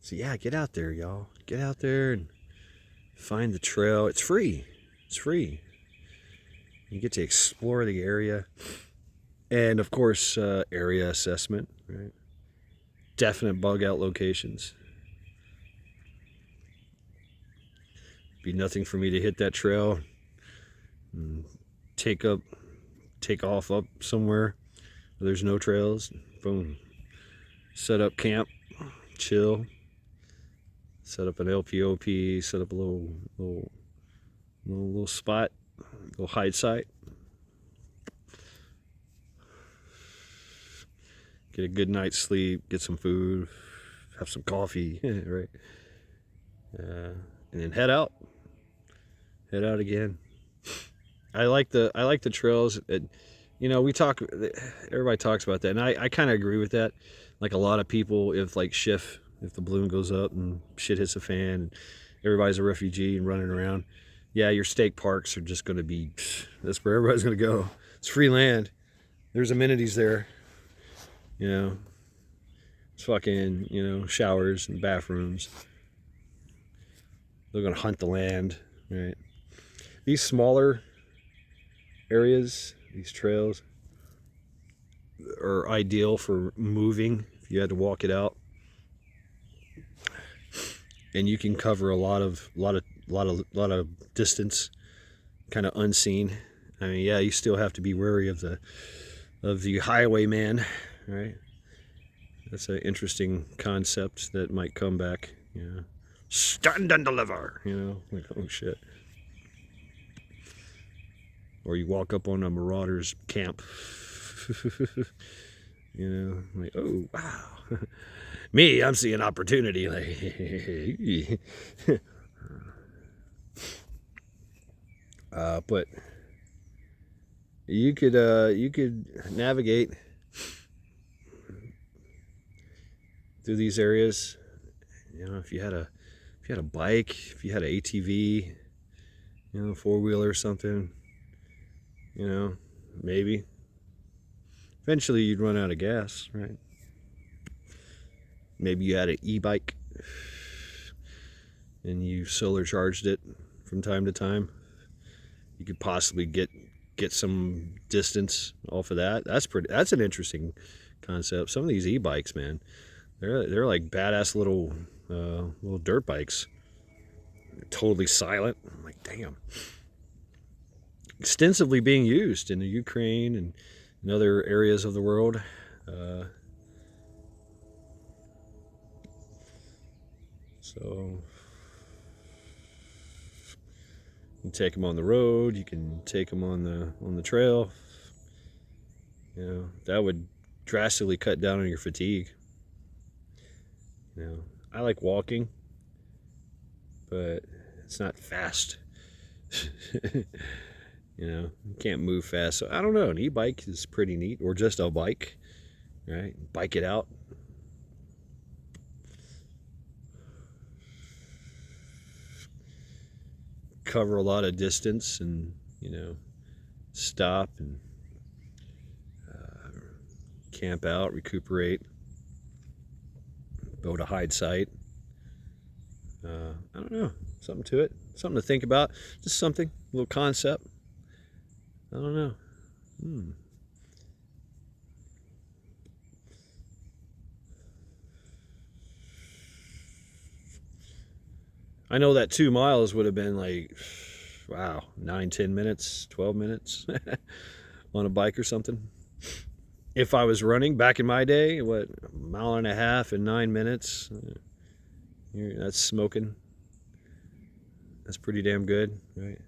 So yeah, get out there, y'all. Get out there and find the trail. It's free. It's free. You get to explore the area. And of course, area assessment, right? Definite bug out locations. Be nothing for me to hit that trail and take off up somewhere where there's no trails. Boom. Set up camp, chill. Set up an LPOP, set up a little spot, little hide site. Get a good night's sleep, get some food, have some coffee, right? And then head out. Head out again. I like the trails. Everybody talks about that, and I kind of agree with that. Like a lot of people, if the balloon goes up and shit hits the fan and everybody's a refugee and running around, yeah, your state parks are just going to be, that's where everybody's going to go. It's free land. There's amenities there. It's fucking, showers and bathrooms. They're going to hunt the land, right? These smaller areas, these trails, are ideal for moving if you had to walk it out. and you can cover a lot of distance, kind of unseen. I mean, yeah, you still have to be wary of the highwayman, right? That's an interesting concept that might come back. You know, stand and deliver. You know, like, oh shit. Or you walk up on a marauder's camp. You know, like, oh wow, me, I'm seeing opportunity. Like, but you could navigate through these areas. You know, if you had a bike, if you had an ATV, you know, 4-wheeler or something, you know, maybe. Eventually you'd run out of gas, right? Maybe you had an e-bike and you solar charged it from time to time. You could possibly get some distance off of that. That's an interesting concept. Some of these e-bikes, man, they're like badass little dirt bikes. They're totally silent. I'm like, damn. Extensively being used in the Ukraine and in other areas of the world. So you can take them on the road. You can take them on the trail. You know, that would drastically cut down on your fatigue. You know, I like walking, but it's not fast. You know, you can't move fast. So I don't know. An e-bike is pretty neat, or just a bike, right? Bike it out. Cover a lot of distance, and you know, stop and camp out, recuperate, build a hide site. I don't know, something to it, something to think about, just something, a little concept. I don't know. I know that 2 miles would have been like, wow, 9, 10 minutes, 12 minutes on a bike or something. If I was running back in my day, what, 1.5 miles in 9 minutes? That's smoking. That's pretty damn good, right?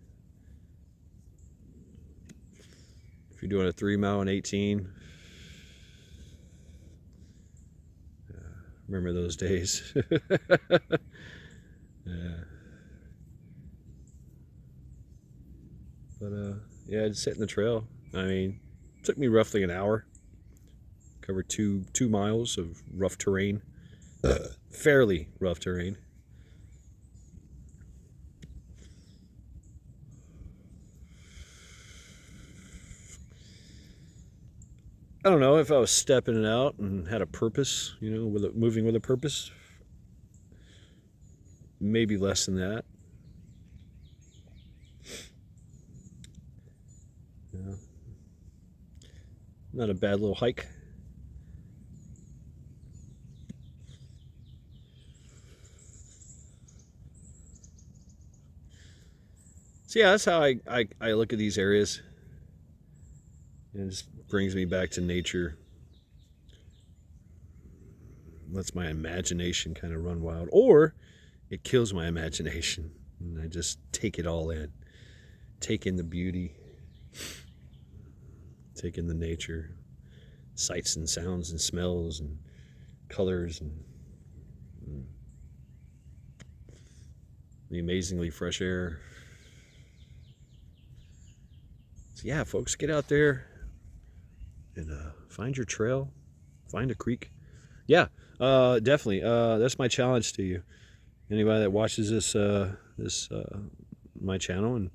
If you're doing a 3 mile in 18, remember those days. Yeah. But yeah, just hitting the trail. I mean, it took me roughly an hour. Covered two miles of rough terrain. Fairly rough terrain. I don't know if I was stepping it out and had a purpose, you know, moving with a purpose. Maybe less than that. Yeah. Not a bad little hike. So yeah, that's how I look at these areas. It just brings me back to nature. Lets my imagination kind of run wild. Or it kills my imagination. And I just take it all in. Take in the beauty. Take in the nature. Sights and sounds and smells and colors and the amazingly fresh air. So yeah, folks, get out there and find your trail, find a creek. Yeah, definitely. That's my challenge to you. Anybody that watches this my channel and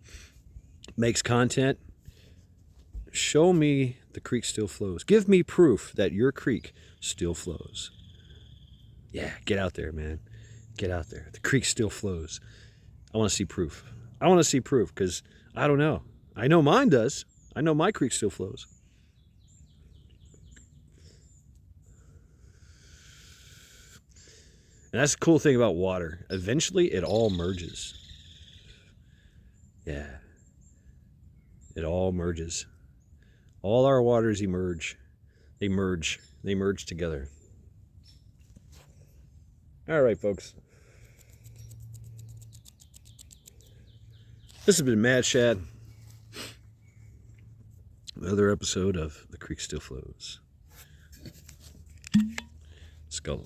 makes content, show me the creek still flows. Give me proof that your creek still flows. Yeah, get out there, man. Get out there. The creek still flows. I want to see proof. I want to see proof because I don't know. I know mine does. I know my creek still flows. And that's the cool thing about water. Eventually, it all merges. Yeah. It all merges. All our waters emerge. They merge. They merge together. All right, folks. This has been Mad Shad. Another episode of The Creek Still Flows. Skull.